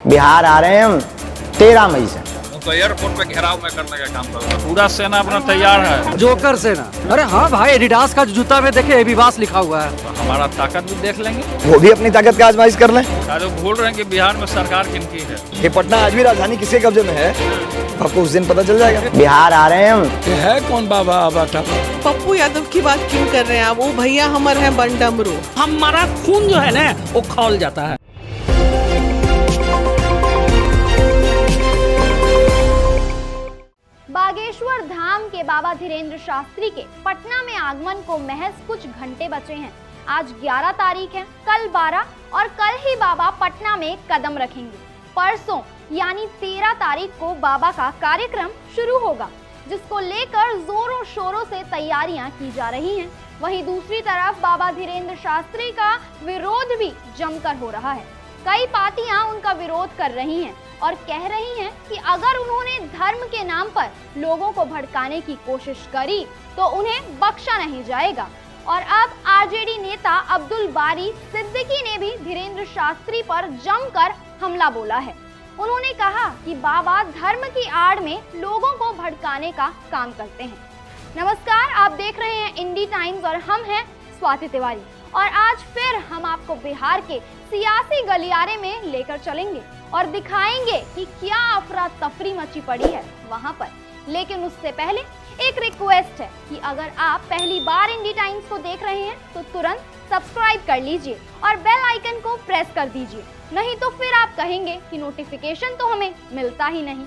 बिहार आ रहे हैं हम 13 मई से। तो एयरपोर्ट पे घेराव में करने का काम कर रहा है। पूरा सेना अपना तैयार है। जोकर सेना, अरे हाँ भाई, एडिडास का जूता में देखे एबीबास लिखा हुआ है। तो हमारा ताकत भी देख लेंगे। वो भी अपनी ताकत का आजमाइश कर लें। जो भूल रहे हैं कि बिहार में सरकार किनकी है। ये पटना आज भी राजधानी किसके कब्जे में है, आपको उस दिन पता चल जाएगा। बिहार आ रहे हैं हम। है कौन बाबा बाटा? पप्पू यादव की बात क्यों कर रहे हैं आप? वो भैया हमारे हैं बंडमरू। हमारा खून जो है ना वो खौल जाता है। बागेश्वर धाम के बाबा धीरेन्द्र शास्त्री के पटना में आगमन को महज कुछ घंटे बचे हैं। आज 11 तारीख है, कल 12 और कल ही बाबा पटना में कदम रखेंगे। परसों यानी 13 तारीख को बाबा का कार्यक्रम शुरू होगा, जिसको लेकर जोरों शोरों से तैयारियां की जा रही हैं। वहीं दूसरी तरफ बाबा धीरेन्द्र शास्त्री का विरोध भी जमकर हो रहा है। कई पार्टियां उनका विरोध कर रही हैं और कह रही हैं कि अगर उन्होंने धर्म के नाम पर लोगों को भड़काने की कोशिश करी तो उन्हें बख्शा नहीं जाएगा। और अब आरजेडी नेता अब्दुल बारी सिद्दीकी ने भी धीरेन्द्र शास्त्री पर जमकर हमला बोला है। उन्होंने कहा कि बाबा धर्म की आड़ में लोगों को भड़काने का काम करते हैं। नमस्कार, आप देख रहे हैं इंडी टाइम्स और हम हैं स्वाति तिवारी। और आज फिर हम आपको बिहार के सियासी गलियारे में लेकर चलेंगे और दिखाएंगे कि क्या अफरा तफरी मची पड़ी है वहां पर। लेकिन उससे पहले एक रिक्वेस्ट है कि अगर आप पहली बार इंडी टाइम्स को देख रहे हैं तो तुरंत सब्सक्राइब कर लीजिए और बेल आइकन को प्रेस कर दीजिए, नहीं तो फिर आप कहेंगे कि नोटिफिकेशन तो हमें मिलता ही नहीं।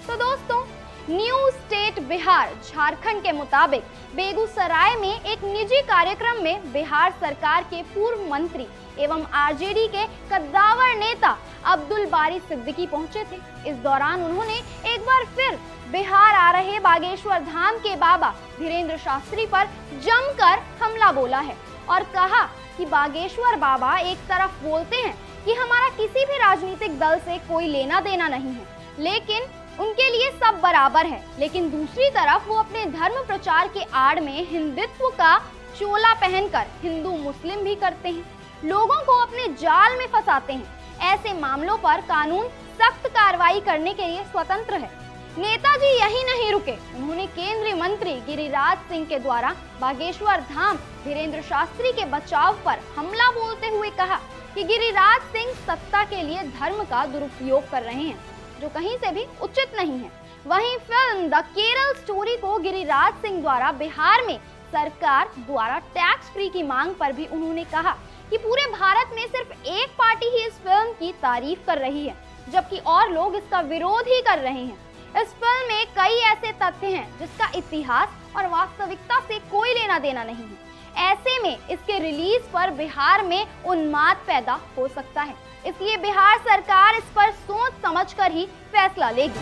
तो दोस्तों, न्यू स्टेट बिहार झारखंड के मुताबिक बेगूसराय में एक निजी कार्यक्रम में बिहार सरकार के पूर्व मंत्री एवं आरजेडी के कद्दावर नेता अब्दुल बारी सिद्दीकी पहुंचे थे। इस दौरान उन्होंने एक बार फिर बिहार आ रहे बागेश्वर धाम के बाबा धीरेन्द्र शास्त्री पर जमकर हमला बोला है और कहा कि बागेश्वर बाबा एक तरफ बोलते हैं कि हमारा किसी भी राजनीतिक दल से कोई लेना देना नहीं है, लेकिन उनके लिए सब बराबर है, लेकिन दूसरी तरफ वो अपने धर्म प्रचार के आड़ में हिंदुत्व का चोला पहनकर हिंदू मुस्लिम भी करते हैं, लोगों को अपने जाल में फंसाते हैं। ऐसे मामलों पर कानून सख्त कार्रवाई करने के लिए स्वतंत्र है। नेताजी यही नहीं रुके, उन्होंने केंद्रीय मंत्री गिरिराज सिंह के द्वारा बागेश्वर धाम धीरेन्द्र शास्त्री के बचाव पर हमला बोलते हुए कहा कि गिरिराज सिंह सत्ता के लिए धर्म का दुरुपयोग कर रहे हैं, जो कहीं से भी उचित नहीं है। वहीं फिल्म द केरल स्टोरी को गिरिराज सिंह द्वारा बिहार में सरकार द्वारा टैक्स फ्री की मांग पर भी उन्होंने कहा कि पूरे भारत में सिर्फ एक पार्टी ही इस फिल्म की तारीफ कर रही है, जबकि और लोग इसका विरोध ही कर रहे हैं। इस फिल्म में कई ऐसे तथ्य हैं जिसका इतिहास और वास्तविकता से कोई लेना देना नहीं है। ऐसे में इसके रिलीज पर बिहार में उन्माद पैदा हो सकता है, इसलिए बिहार सरकार इस पर सोच समझकर ही फैसला लेगी।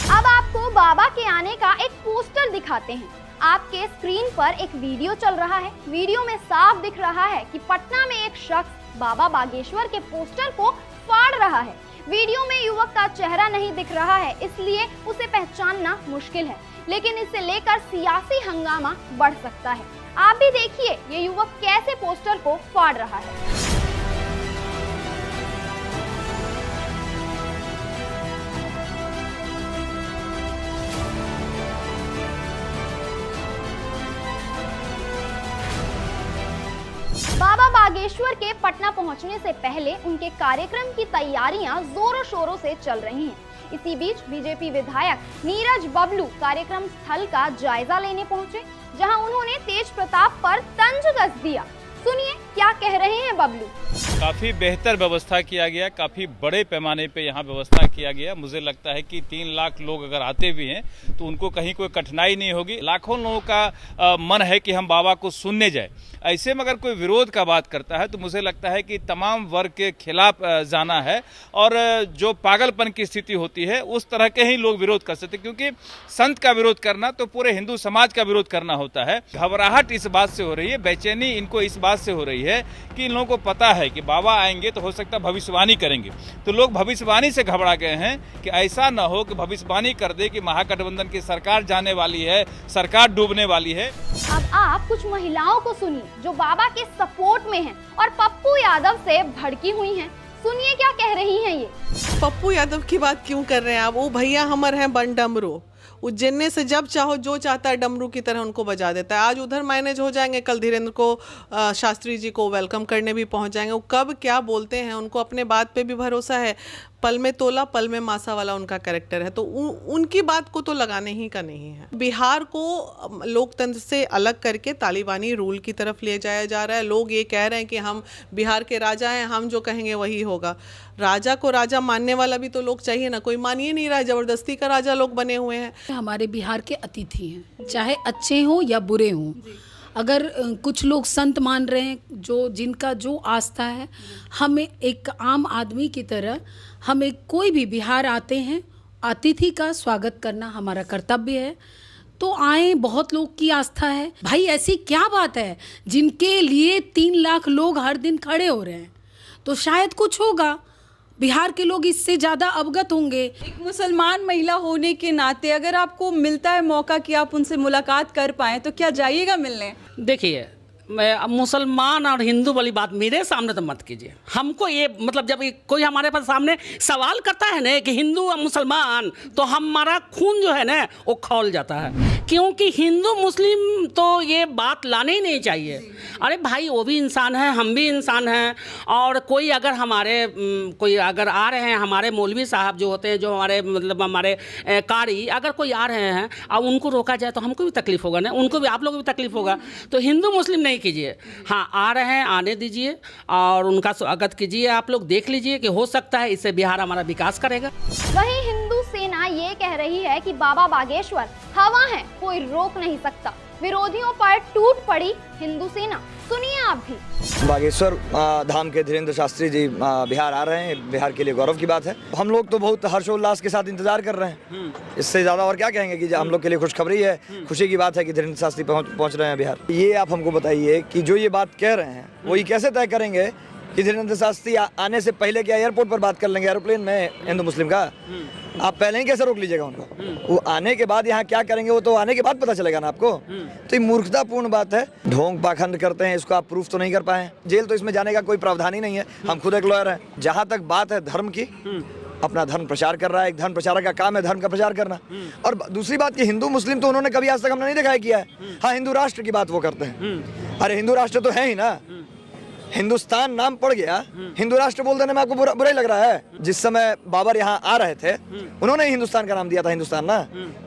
अब आपको बाबा के आने का एक पोस्टर दिखाते हैं। आपके स्क्रीन पर एक वीडियो चल रहा है। वीडियो में साफ दिख रहा है कि पटना में एक शख्स बाबा बागेश्वर के पोस्टर को फाड़ रहा है। वीडियो में युवक का चेहरा नहीं दिख रहा है, इसलिए उसे पहचानना मुश्किल है, लेकिन इसे लेकर सियासी हंगामा बढ़ सकता है। आप भी देखिए ये युवक कैसे पोस्टर को फाड़ रहा है। बाबा बागेश्वर के पटना पहुंचने से पहले उनके कार्यक्रम की तैयारियां जोरों शोरों से चल रही हैं। इसी बीच बीजेपी विधायक नीरज बबलू कार्यक्रम स्थल का जायजा लेने पहुंचे, जहां उन्होंने तेज प्रताप पर तंज कस दिया। सुनिए क्या कह रहे हैं बबलू। काफी बेहतर व्यवस्था किया गया, काफी बड़े पैमाने पे यहाँ व्यवस्था किया गया। मुझे लगता है कि 3 लाख लोग अगर आते भी हैं तो उनको कहीं कोई कठिनाई नहीं होगी। लाखों लोगों का मन है कि हम बाबा को सुनने जाए। ऐसे में अगर कोई विरोध का बात करता है तो मुझे लगता है कि तमाम वर्ग के खिलाफ जाना है और जो पागलपन की स्थिति होती है उस तरह के ही लोग विरोध कर सकते हैं, क्योंकि संत का विरोध करना तो पूरे हिंदू समाज का विरोध करना होता है। घबराहट इस बात से हो रही है, बेचैनी इनको इस बात से हो रही है है कि इन लोगों को पता है कि बाबा आएंगे तो हो सकता है भविष्यवाणी करेंगे, तो लोग भविष्यवाणी से घबरा गए हैं कि ऐसा न हो कि भविष्यवाणी कर दे कि महागठबंधन की सरकार जाने वाली है, सरकार डूबने वाली है। अब आप कुछ महिलाओं को सुनिए जो बाबा के सपोर्ट में हैं और पप्पू यादव से भड़की हुई हैं। सुनिए क्या कह रही हैं ये। पप्पू यादव की बात क्यों कर रहे हैं आप? वो भैया हमर हैं बन डमरू, उज्जैन से जब चाहो जो चाहता है डमरू की तरह उनको बजा देता है। आज उधर मैनेज हो जाएंगे, कल धीरेन्द्र को शास्त्री जी को वेलकम करने भी पहुंच जाएंगे। वो कब क्या बोलते हैं उनको अपने बात पे भी भरोसा है। पल में तोला पल में मासा वाला उनका कैरेक्टर है, तो उनकी बात को तो लगाने ही का नहीं है। बिहार को लोकतंत्र से अलग करके तालिबानी रूल की तरफ ले जाया जा रहा है। लोग ये कह रहे हैं कि हम बिहार के राजा हैं, हम जो कहेंगे वही होगा। राजा को राजा मानने वाला भी तो लोग चाहिए ना, कोई मान ही नहीं रहा है, जबरदस्ती का राजा लोग बने हुए हैं। हमारे बिहार के अतिथि हैं, चाहे अच्छे हों या बुरे हों। अगर कुछ लोग संत मान रहे हैं, जो जिनका जो आस्था है, हमें एक आम आदमी की तरह हमें कोई भी बिहार आते हैं, अतिथि का स्वागत करना हमारा कर्तव्य है। तो आए, बहुत लोग की आस्था है भाई, ऐसी क्या बात है जिनके लिए 3 लाख लोग हर दिन खड़े हो रहे हैं, तो शायद कुछ होगा। बिहार के लोग इससे ज़्यादा अवगत होंगे। एक मुसलमान महिला होने के नाते अगर आपको मिलता है मौका कि आप उनसे मुलाकात कर पाएँ तो क्या जाइएगा मिलने? देखिए, मैं मुसलमान और हिंदू वाली बात मेरे सामने तो मत कीजिए। हमको ये मतलब जब कोई हमारे पास सामने सवाल करता है ना कि हिंदू और मुसलमान, तो हमारा खून जो है ना वो खौल जाता है, क्योंकि हिंदू मुस्लिम तो ये बात लाने ही नहीं चाहिए। अरे भाई, वो भी इंसान है, हम भी इंसान हैं। और कोई अगर कोई अगर आ रहे हैं, हमारे मौलवी साहब जो होते हैं, जो हमारे मतलब हमारे कारी, अगर कोई आ रहे हैं और उनको रोका जाए तो हमको भी तकलीफ होगा ना, उनको भी, आप लोगों को भी तकलीफ होगा। तो हिंदू मुस्लिम नहीं कीजिए। हाँ, आ रहे हैं, आने दीजिए और उनका स्वागत कीजिए। आप लोग देख लीजिए कि हो सकता है इससे बिहार हमारा विकास करेगा। वहीं हिंदू सेना ये कह रही है कि बाबा बागेश्वर हवा है, कोई रोक नहीं सकता। विरोधियों पर टूट पड़ी हिंदू सेना, सुनिए आप भी। बागेश्वर धाम के धीरेन्द्र शास्त्री जी बिहार आ रहे हैं, बिहार के लिए गौरव की बात है। हम लोग तो बहुत हर्षोल्लास के साथ इंतजार कर रहे हैं। इससे ज्यादा और क्या कहेंगे कि हम लोग के लिए खुशखबरी है, खुशी की बात है कि धीरेन्द्र शास्त्री पहुंच रहे हैं बिहार। ये आप हमको बताइए कि जो ये बात कह रहे हैं वो ये कैसे तय करेंगे कि धीरेन्द्र शास्त्री आने से पहले क्या एयरपोर्ट पर बात कर लेंगे, एरोप्लेन में हिंदू मुस्लिम का? आप पहले ही कैसे रोक लीजिएगा उनको? वो आने के बाद यहाँ क्या करेंगे वो तो आने के बाद पता चलेगा ना आपको। तो ये मूर्खतापूर्ण बात है, ढोंग पाखंड करते हैं, इसको आप प्रूफ तो नहीं कर पाए। जेल तो इसमें जाने का कोई प्रावधान ही नहीं है। हम खुद एक लॉयर हैं। जहाँ तक बात है धर्म की, अपना धर्म प्रचार कर रहा है, एक धर्म प्रचारक का काम है धर्म का प्रचार करना। और दूसरी बात कि हिंदू मुस्लिम तो उन्होंने कभी आज तक हमने नहीं दिखाया किया है। हाँ, हिंदू राष्ट्र की बात वो करते हैं। अरे हिंदू राष्ट्र तो है ही ना, हिंदुस्तान नाम पड़ गया, हिंदू राष्ट्र बोल देने में आपको बुरा ही लग रहा है? जिस समय बाबर यहाँ आ रहे थे उन्होंने हिंदुस्तान का नाम दिया था हिंदुस्तान ना।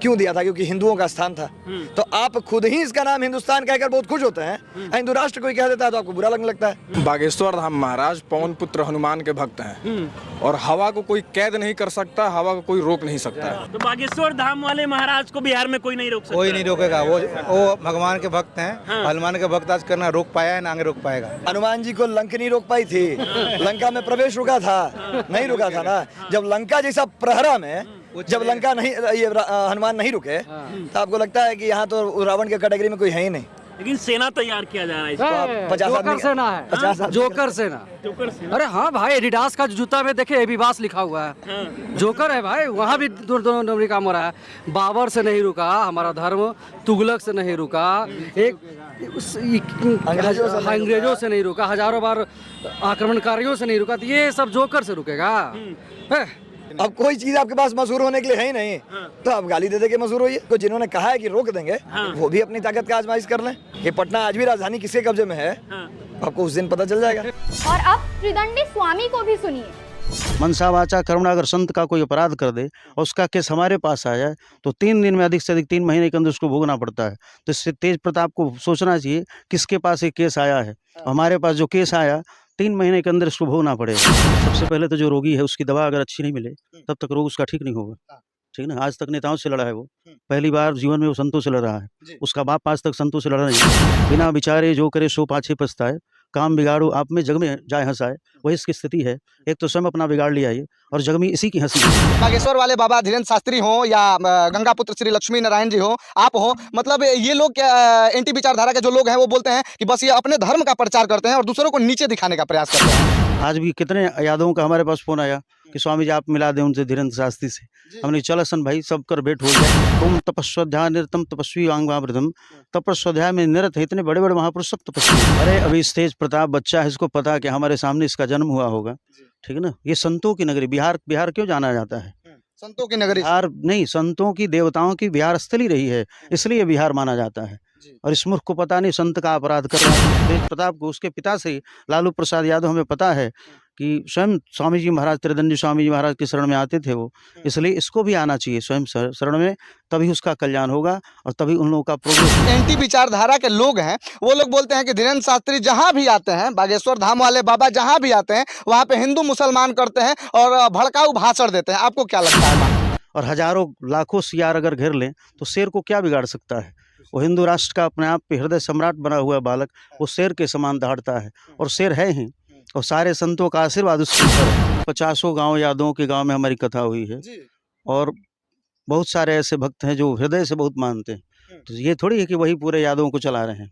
क्यों दिया था? क्योंकि हिंदुओं का स्थान था। तो आप खुद ही इसका नाम हिंदुस्तान कहकर बहुत खुश होते हैं, हिंदू राष्ट्र कोई कह देता है तो आपको बुरा लगने लगता है। बागेश्वर धाम महाराज पवन पुत्र हनुमान के भक्त हैं और हवा को कोई कैद नहीं कर सकता, हवा को कोई रोक नहीं सकता है। तो बागेश्वर धाम वाले महाराज को बिहार में कोई नहीं रोक सकता? कोई नहीं रोकेगा। वो भगवान के भक्त हैं। हनुमान के भक्त आज करना रोक पाया है ना आगे रोक पाएगा। हनुमान जी को लंका नहीं रोक पाई थी, लंका में प्रवेश रुका था, नहीं रुका था ना। जब लंका जैसा प्रहरा में जब लंका नहीं, ये हनुमान नहीं रुके तो आपको लगता है कि यहाँ तो रावण के कैटेगरी में कोई है ही नहीं। लेकिन सेना तैयार किया जा रहा है। 50 आदमी सेना है, 50 जोकर सेना। अरे हाँ भाई, एडिडास का जूता में देखे एबीबास लिखा हुआ है, जोकर है भाई। वहाँ भी दोनों नंबरी काम हो रहा है। बाबर से नहीं रुका हमारा धर्म, तुगलक से नहीं रुका, एक अंग्रेजों से नहीं रुका, हजारों बार आक्रमणकारियों से नहीं रुका, तो ये सब जोकर से रुकेगा? अब कोई चीज आपके पास मशहूर होने के लिए है ही नहीं, तो आप गाली दे के मशहूर होइए। तो जिन्होंने कहा है कि रोक देंगे वो भी अपनी ताकत का आजमाइश कर लें। कि पटना आज भी राजधानी किसके कब्जे में है आपको उस दिन पता चल जाएगा। और अब त्रिदंडी स्वामी को भी सुनिए। मनसा वाचा कर्मणा अगर संत का कोई अपराध कर दे और उसका केस हमारे पास आ जाए तो 3 दिन में अधिक से अधिक 3 महीने के अंदर उसको भोगना पड़ता है। तो इससे तेज प्रताप को सोचना चाहिए किसके पास एक केस आया है। हमारे पास जो केस आया 3 महीने के अंदर इसको भोगना पड़ेगा। सबसे पहले तो जो रोगी है उसकी दवा अगर अच्छी नहीं मिले तब तक रोग उसका ठीक नहीं होगा। ठीक ना, आज तक नेताओं से लड़ा है वो, पहली बार जीवन में वो संतों से लड़ रहा है। उसका बाप आज तक संतों से लड़ा नहीं। बिना विचारे जो करे सो पाछे पछताए, काम बिगाड़ो आप में जग में जाए हंसाए, वही इसकी स्थिति है। एक तो स्वयं अपना बिगाड़ लिया ये, और जग में इसी की हंसी है। बागेश्वर वाले बाबा धीरेन्द्र शास्त्री हो या गंगापुत्र श्री लक्ष्मी नारायण जी हो, आप हो, मतलब ये लोग एंटी विचारधारा के जो लोग हैं वो बोलते हैं कि बस ये अपने धर्म का प्रचार करते हैं और दूसरों को नीचे दिखाने का प्रयास करते हैं। आज भी कितने यादवों का हमारे पास फोन आया कि स्वामी जी आप मिला दें उनसे धीरेन्द्र शास्त्री से। हमने चल सन भाई सब कर भेंट हो जाए। तुम तपस्वाध्याय निरतम तपस्वी वांगवामृतम, तपस्वाध्याय में निरत है, इतने बड़े बड़े महापुरुष सब तपस्वी। अरे अभी तेज प्रताप बच्चा है, इसको पता कि हमारे सामने इसका जन्म हुआ होगा, ठीक है ना। ये संतों की नगरी बिहार क्यों जाना जाता है? संतों की नगरी बिहार नहीं, संतों की देवताओं की बिहार स्थली रही है, इसलिए बिहार माना जाता है। और इस मूर्ख को पता नहीं संत का अपराध कर रहा है। तेज प्रताप को उसके पिता से लालू प्रसाद यादव हमें पता है कि स्वयं स्वामी जी महाराज त्रिदंडी स्वामी जी महाराज की शरण में आते थे वो, इसलिए इसको भी आना चाहिए स्वयं शरण में, तभी उसका कल्याण होगा और तभी उन लोगों का प्रोग्रेस। एंटी विचारधारा के लोग हैं वो लोग बोलते हैं कि धीरेन्द्र शास्त्री जहाँ भी आते हैं, बागेश्वर धाम वाले बाबा जहाँ भी आते हैं वहाँ पे हिंदू मुसलमान करते हैं और भड़काऊ भाषण देते हैं। आपको क्या लगता है? और हजारों लाखों सियार अगर घेर लें तो शेर को क्या बिगाड़ सकता है? वो हिंदू राष्ट्र का अपने आप पे हृदय सम्राट बना हुआ बालक, वो शेर के समान दहाड़ता है, और शेर है ही। और सारे संतों का आशीर्वाद उसके ऊपर। 50 गांव यादवों के गांव में हमारी कथा हुई है, और बहुत सारे ऐसे भक्त हैं जो हृदय से बहुत मानते हैं। तो ये थोड़ी है कि वही पूरे यादवों को चला रहे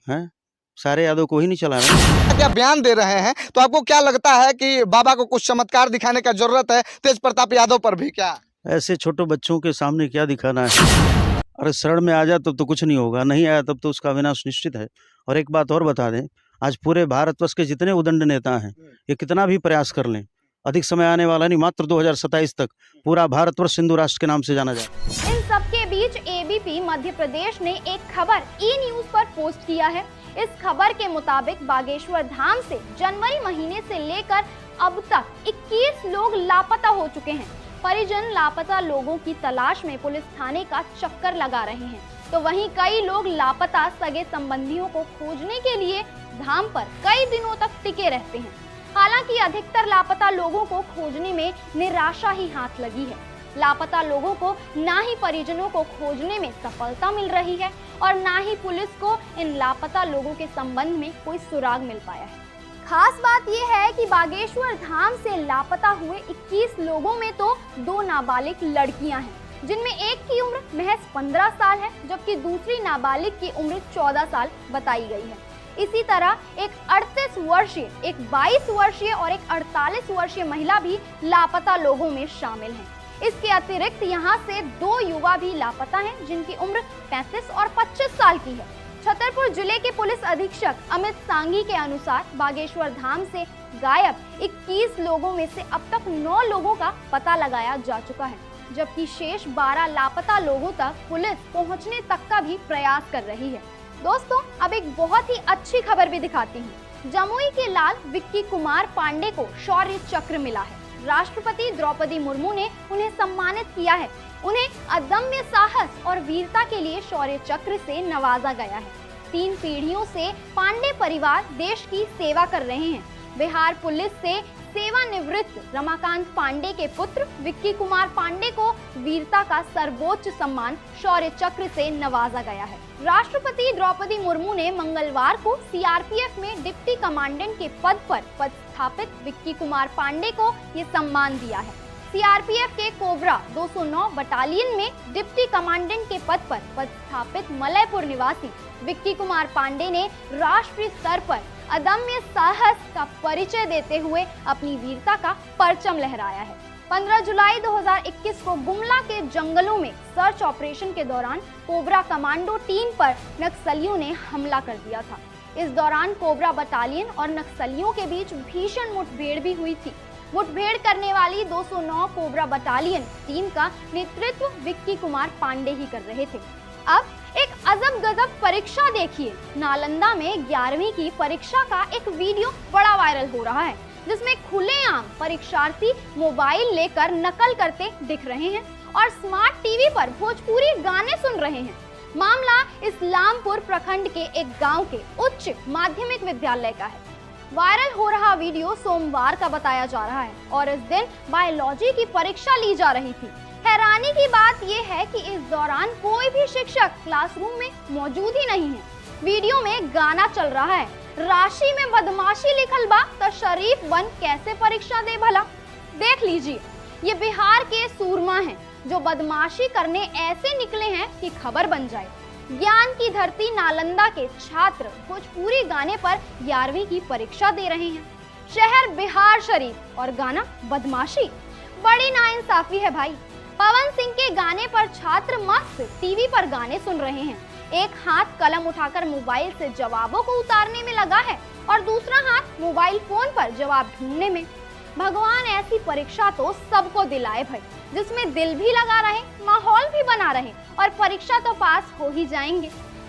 हैं, सारे यादव को ही नहीं चला रहे हैं। क्या बयान दे रहे हैं, तो आपको क्या लगता है कि बाबा को कुछ चमत्कार दिखाने का जरूरत है तेज प्रताप यादव पर भी? क्या ऐसे छोटे बच्चों के सामने क्या दिखाना है? अरे शरण में आ जाए तब तो कुछ नहीं होगा, नहीं आया तब तो उसका विनाश निश्चित है। और एक बात और बता दें, आज पूरे भारतवर्ष के जितने उदंड नेता हैं, ये कितना भी प्रयास कर लें, अधिक समय आने वाला नहीं, मात्र 2027 तक पूरा भारतवर्ष हिंदू राष्ट्र के नाम से जाना जाए। इन सबके बीच एबीपी मध्य प्रदेश ने एक खबर ई-न्यूज पर पोस्ट किया है। इस खबर के मुताबिक बागेश्वर धाम से जनवरी महीने से लेकर अब तक 21 लोग लापता हो चुके हैं। परिजन लापता लोगों की तलाश में पुलिस थाने का चक्कर लगा रहे हैं, तो वहीं कई लोग लापता सगे संबंधियों को खोजने के लिए धाम पर कई दिनों तक टिके रहते हैं। हालांकि अधिकतर लापता लोगों को खोजने में निराशा ही हाथ लगी है। लापता लोगों को ना ही परिजनों को खोजने में सफलता मिल रही है और ना ही पुलिस को इन लापता लोगों के संबंध में कोई सुराग मिल पाया है। खास बात यह है कि बागेश्वर धाम से लापता हुए 21 लोगों में तो 2 नाबालिग लड़कियां हैं, जिनमें एक की उम्र महज 15 साल है, जबकि दूसरी नाबालिग की उम्र 14 साल बताई गई है। इसी तरह एक 38 वर्षीय, एक 22 वर्षीय और एक 48 वर्षीय महिला भी लापता लोगों में शामिल हैं। इसके अतिरिक्त यहाँ से 2 युवा भी लापता हैं, जिनकी उम्र 35 और 25 साल की है। छतरपुर जिले के पुलिस अधीक्षक अमित सांगी के अनुसार बागेश्वर धाम से गायब 21 लोगों में से अब तक 9 लोगों का पता लगाया जा चुका है, जबकि शेष 12 लापता लोगों तक पुलिस पहुंचने तक का भी प्रयास कर रही है। दोस्तों, अब एक बहुत ही अच्छी खबर भी दिखाती हूँ। जमुई के लाल विक्की कुमार पांडे को शौर्य चक्र मिला है। राष्ट्रपति द्रौपदी मुर्मू ने उन्हें सम्मानित किया है। उन्हें अदम्य साहस और वीरता के लिए शौर्य चक्र से नवाजा गया है। 3 पीढ़ियों से पांडे परिवार देश की सेवा कर रहे हैं। बिहार पुलिस से सेवानिवृत्त रमाकांत पांडे के पुत्र विक्की कुमार पांडे को वीरता का सर्वोच्च सम्मान शौर्य चक्र से नवाजा गया है। राष्ट्रपति द्रौपदी मुर्मू ने मंगलवार को सीआरपीएफ में डिप्टी कमांडेंट के पद पर पदस्थापित विक्की कुमार पांडे को ये सम्मान दिया है। सीआरपीएफ के कोबरा 209 बटालियन में डिप्टी कमांडेंट के पद पर पदस्थापित मलयपुर निवासी विक्की कुमार पांडे ने राष्ट्रीय स्तर पर अदम्य साहस का परिचय देते हुए अपनी वीरता का परचम लहराया है। 15 जुलाई 2021 को गुमला के जंगलों में सर्च ऑपरेशन के दौरान कोबरा कमांडो टीम पर नक्सलियों ने हमला कर दिया था। इस दौरान कोबरा बटालियन और नक्सलियों के बीच भीषण मुठभेड़ भी हुई थी। मुठभेड़ करने वाली 209 कोबरा बटालियन टीम का नेतृत्व विक्की कुमार पांडे ही कर रहे थे। अब एक अजब गजब परीक्षा देखिए। नालंदा में 11वीं की परीक्षा का एक वीडियो बड़ा वायरल हो रहा है, जिसमें खुलेआम परीक्षार्थी मोबाइल लेकर नकल करते दिख रहे हैं और स्मार्ट टीवी पर भोजपुरी गाने सुन रहे हैं। मामला इस्लामपुर प्रखंड के एक गांव के उच्च माध्यमिक विद्यालय का है। वायरल हो रहा वीडियो सोमवार का बताया जा रहा है और इस दिन बायोलॉजी की परीक्षा ली जा रही थी। हैरानी की बात यह है कि इस दौरान कोई भी शिक्षक क्लासरूम में मौजूद ही नहीं है। वीडियो में गाना चल रहा है, राशि में बदमाशी लिखल बा तो शरीफ बन कैसे परीक्षा दे भला। देख लीजिए, ये बिहार के सूरमा हैं जो बदमाशी करने ऐसे निकले हैं कि खबर बन जाए। ज्ञान की धरती नालंदा के छात्र भोजपुरी गाने पर 11वीं की परीक्षा दे रहे हैं। शहर बिहार शरीफ और गाना बदमाशी। बड़ी नाइंसाफी है भाई। पवन सिंह के गाने पर छात्र मस्त टीवी पर गाने सुन रहे हैं। एक हाथ कलम उठाकर मोबाइल से जवाबों को उतारने में लगा है और दूसरा हाथ मोबाइल फोन पर जवाब ढूंढने में। भगवान ऐसी परीक्षा तो सबको दिलाए भाई, जिसमें दिल भी लगा रहे, माहौल भी बना रहे और परीक्षा तो पास हो ही जाएंगे।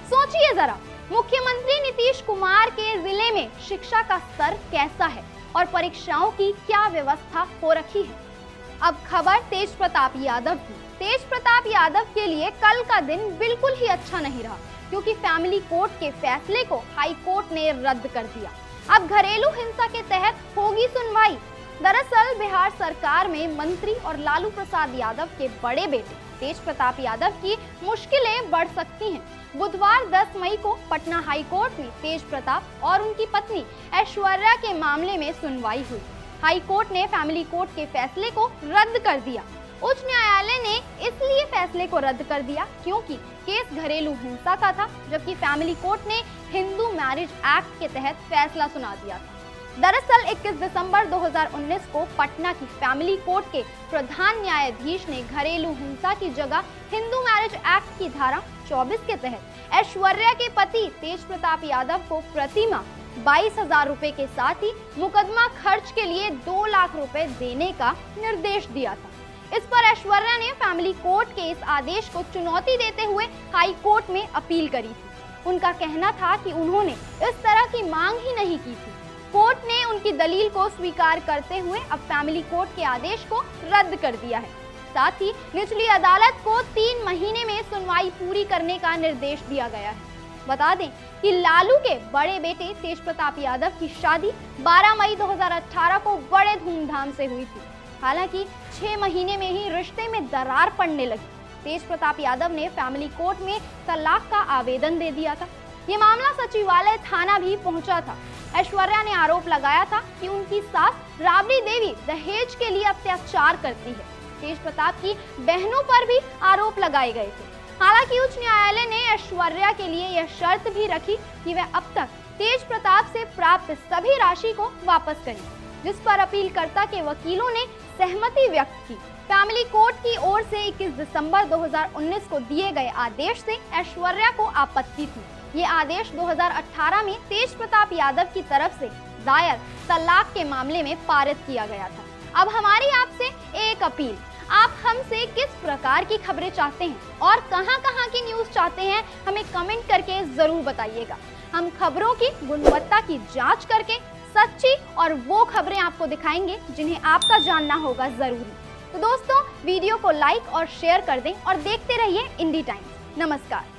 सोचिए जरा, मुख्यमंत्री नीतीश कुमार के जिले में शिक्षा का स्तर कैसा है और परीक्षाओं की क्या व्यवस्था हो रखी है। अब खबर तेज प्रताप यादव की। तेज प्रताप यादव के लिए कल का दिन बिल्कुल ही अच्छा नहीं रहा, क्योंकि फैमिली कोर्ट के फैसले को हाई कोर्ट ने रद्द कर दिया। अब घरेलू हिंसा के तहत होगी सुनवाई। दरअसल बिहार सरकार में मंत्री और लालू प्रसाद यादव के बड़े बेटे तेज प्रताप यादव की मुश्किलें बढ़ सकती हैं। बुधवार 10 मई को पटना हाई कोर्ट में तेज प्रताप और उनकी पत्नी ऐश्वर्या के मामले में सुनवाई हुई। हाई कोर्ट ने फैमिली कोर्ट के फैसले को रद्द कर दिया। उच्च न्यायालय ने इसलिए फैसले को रद्द कर दिया क्योंकि केस घरेलू हिंसा का था, जबकि फैमिली कोर्ट ने हिंदू मैरिज एक्ट के तहत फैसला सुना दिया था। दरअसल 21 दिसंबर 2019 को पटना की फैमिली कोर्ट के प्रधान न्यायाधीश ने घरेलू हिंसा की जगह हिंदू मैरिज एक्ट की धारा 24 के तहत ऐश्वर्या के पति तेज प्रताप यादव को प्रतिमाह 22,000 रुपए के साथ ही मुकदमा खर्च के लिए 2 लाख रुपए देने का निर्देश दिया था। इस पर ऐश्वर्या ने फैमिली कोर्ट के इस आदेश को चुनौती देते हुए हाई कोर्ट में अपील करी थी। उनका कहना था कि उन्होंने इस तरह की मांग ही नहीं की थी। कोर्ट ने उनकी दलील को स्वीकार करते हुए अब फैमिली कोर्ट के आदेश को रद्द कर दिया है। साथ ही निचली अदालत को 3 महीने में सुनवाई पूरी करने का निर्देश दिया गया है। बता दें कि लालू के बड़े बेटे तेज प्रताप यादव की शादी 12 मई 2018 को बड़े धूमधाम से हुई थी। हालांकि 6 महीने में ही रिश्ते में दरार पड़ने लगी। तेज प्रताप यादव ने फैमिली कोर्ट में तलाक का आवेदन दे दिया था। ये मामला सचिवालय थाना भी पहुंचा था। ऐश्वर्या ने आरोप लगाया था कि उनकी सास राबड़ी देवी दहेज के लिए अत्याचार करती है। तेज प्रताप की बहनों पर भी आरोप लगाए गए थे। हालांकि उच्च न्यायालय ने ऐश्वर्या के लिए यह शर्त भी रखी कि वह अब तक तेज प्रताप से प्राप्त सभी राशि को वापस करें, जिस पर अपीलकर्ता के वकीलों ने सहमति व्यक्त की। फैमिली कोर्ट की ओर से 21 दिसंबर 2019 को दिए गए आदेश से ऐश्वर्या को आपत्ति थी। ये आदेश 2018 में तेज प्रताप यादव की तरफ से दायर तलाक के मामले में पारित किया गया था। अब हमारी आपसे एक अपील, आप हमसे किस प्रकार की खबरें चाहते हैं और कहां-कहां की न्यूज़ चाहते हैं, हमें कमेंट करके जरूर बताइएगा। हम खबरों की गुणवत्ता की जांच करके सच्ची और वो खबरें आपको दिखाएंगे जिन्हें आपका जानना होगा जरूरी। तो दोस्तों, वीडियो को लाइक और शेयर कर दें और देखते रहिए इंडी टाइम्स। नमस्कार।